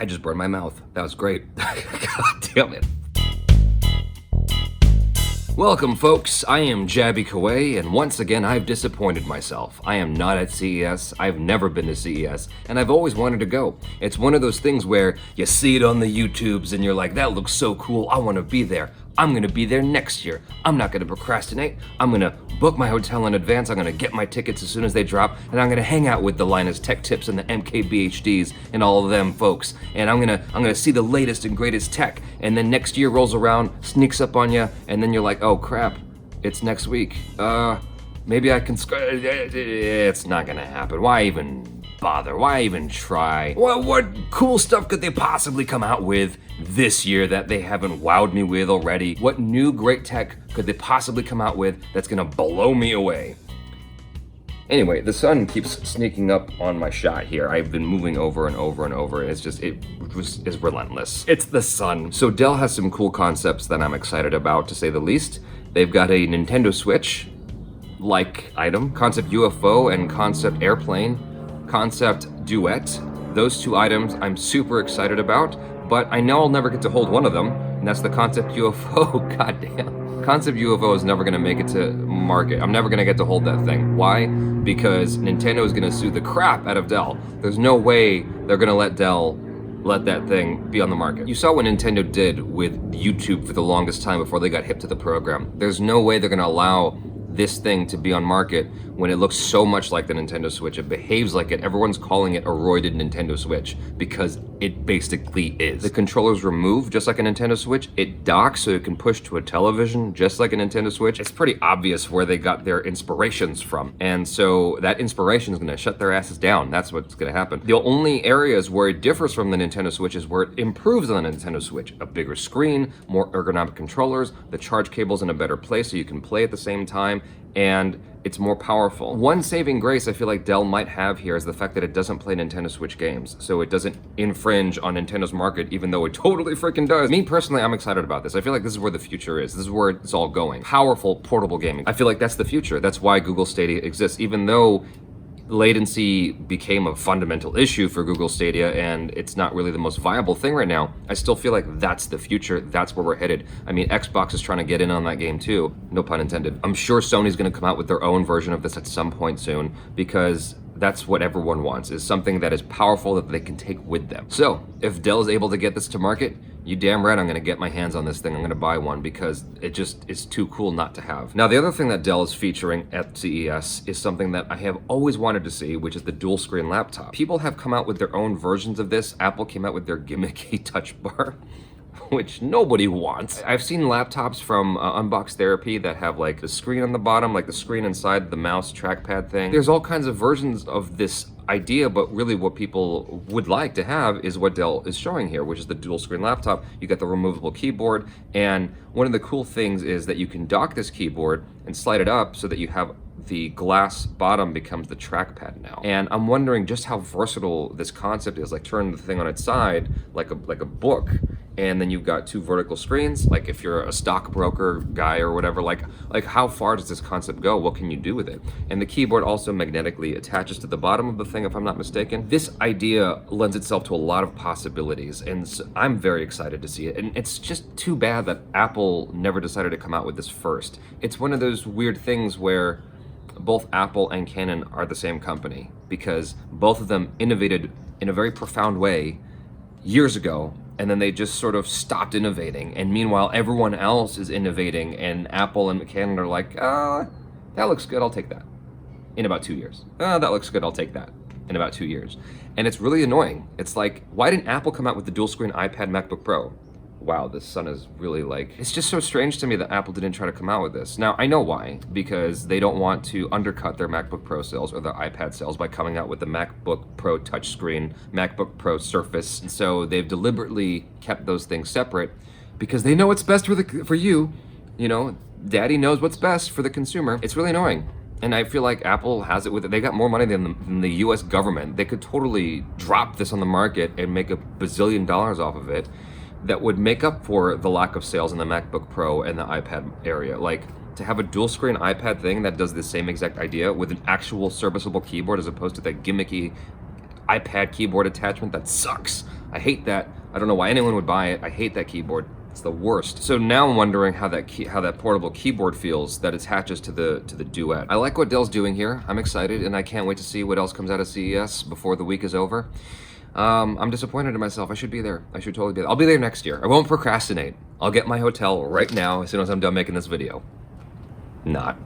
I just burned my mouth. That was great. God damn it. Welcome, folks. I am Jaby Koay, and once again, I've disappointed myself. I am not at CES. I've never been to CES, and I've always wanted to go. It's one of those things where you see it on the YouTubes, and you're like, that looks so cool. I want to be there. I'm going to be there next year. I'm not going to procrastinate. I'm going to book my hotel in advance. I'm going to get my tickets as soon as they drop, and I'm going to hang out with the Linus Tech Tips and the MKBHDs and all of them folks. And I'm going to see the latest and greatest tech. And then next year rolls around, sneaks up on you, and then you're like, oh crap, it's next week. Maybe I can. It's not going to happen. Why even bother? Why even try? What cool stuff could they possibly come out with this year that they haven't wowed me with already? What new great tech could they possibly come out with that's gonna blow me away? Anyway, the sun keeps sneaking up on my shot here. I've been moving over and over and over, and it is relentless. It's the sun. So Dell has some cool concepts that I'm excited about, to say the least. They've got a Nintendo Switch-like item, Concept UFO and Concept Airplane, Concept Duet. Those two items I'm super excited about, but I know I'll never get to hold one of them, and that's the Concept UFO. Goddamn. Concept UFO is never gonna make it to market. I'm never gonna get to hold that thing. Why? Because Nintendo is gonna sue the crap out of Dell. There's no way they're gonna let Dell let that thing be on the market. You saw what Nintendo did with YouTube for the longest time before they got hip to the program. There's no way they're gonna allow this thing to be on market when it looks so much like the Nintendo Switch. It behaves like it. Everyone's calling it a roided Nintendo Switch because it basically is. The controller's removed just like a Nintendo Switch. It docks so it can push to a television just like a Nintendo Switch. It's pretty obvious where they got their inspirations from. And so that inspiration is gonna shut their asses down. That's what's gonna happen. The only areas where it differs from the Nintendo Switch is where it improves on the Nintendo Switch. A bigger screen, more ergonomic controllers, the charge cable's in a better place so you can play at the same time, and it's more powerful. One saving grace I feel like Dell might have here is the fact that it doesn't play Nintendo Switch games, so it doesn't infringe on Nintendo's market, even though it totally freaking does. Me personally, I'm excited about this. I feel like this is where the future is. This is where it's all going. Powerful, portable gaming. I feel like that's the future. That's why Google Stadia exists, even though latency became a fundamental issue for Google Stadia and it's not really the most viable thing right now. I still feel like that's the future. That's where we're headed. I mean, Xbox is trying to get in on that game too. No pun intended. I'm sure Sony's going to come out with their own version of this at some point soon because that's what everyone wants, is something that is powerful that they can take with them. So if Dell is able to get this to market, you damn right I'm gonna get my hands on this thing. I'm gonna buy one because it just is too cool not to have. Now, the other thing that Dell is featuring at CES is something that I have always wanted to see, which is the dual screen laptop. People have come out with their own versions of this. Apple came out with their gimmicky touch bar, which nobody wants. I've seen laptops from Unbox Therapy that have like the screen on the bottom, like the screen inside the mouse trackpad thing. There's all kinds of versions of this idea, but really what people would like to have is what Dell is showing here, which is the dual screen laptop. You got the removable keyboard, and one of the cool things is that you can dock this keyboard and slide it up so that you have the glass bottom becomes the trackpad now. And I'm wondering just how versatile this concept is. Like, turn the thing on its side like a book, and then you've got two vertical screens. Like if you're a stockbroker guy or whatever, like how far does this concept go? What can you do with it? And the keyboard also magnetically attaches to the bottom of the thing, if I'm not mistaken. This idea lends itself to a lot of possibilities, and so I'm very excited to see it. And it's just too bad that Apple never decided to come out with this first. It's one of those weird things where both Apple and Canon are the same company, because both of them innovated in a very profound way years ago, and then they just sort of stopped innovating. And meanwhile, everyone else is innovating, and Apple and Canon are like, that looks good, I'll take that. In about 2 years. That looks good, I'll take that. In about 2 years. And it's really annoying. It's like, why didn't Apple come out with the dual screen iPad MacBook Pro? Wow, this sun is really like, it's just so strange to me that Apple didn't try to come out with this. Now, I know why, because they don't want to undercut their MacBook Pro sales or their iPad sales by coming out with the MacBook Pro touchscreen, MacBook Pro Surface. And so they've deliberately kept those things separate because they know what's best for you. You know, daddy knows what's best for the consumer. It's really annoying. And I feel like Apple has it with it. They got more money than the US government. They could totally drop this on the market and make $1 bazillion off of it. That would make up for the lack of sales in the MacBook Pro and the iPad area. Like, to have a dual screen iPad thing that does the same exact idea with an actual serviceable keyboard as opposed to that gimmicky iPad keyboard attachment that sucks. I hate that. I don't know why anyone would buy it. I hate that keyboard. It's the worst. So now I'm wondering how that portable keyboard feels that attaches to the Duet. I like what Dell's doing here. I'm excited, and I can't wait to see what else comes out of CES before the week is over. I'm disappointed in myself. I should be there. I should totally be there. I'll be there next year. I won't procrastinate. I'll get my hotel right now as soon as I'm done making this video. Not.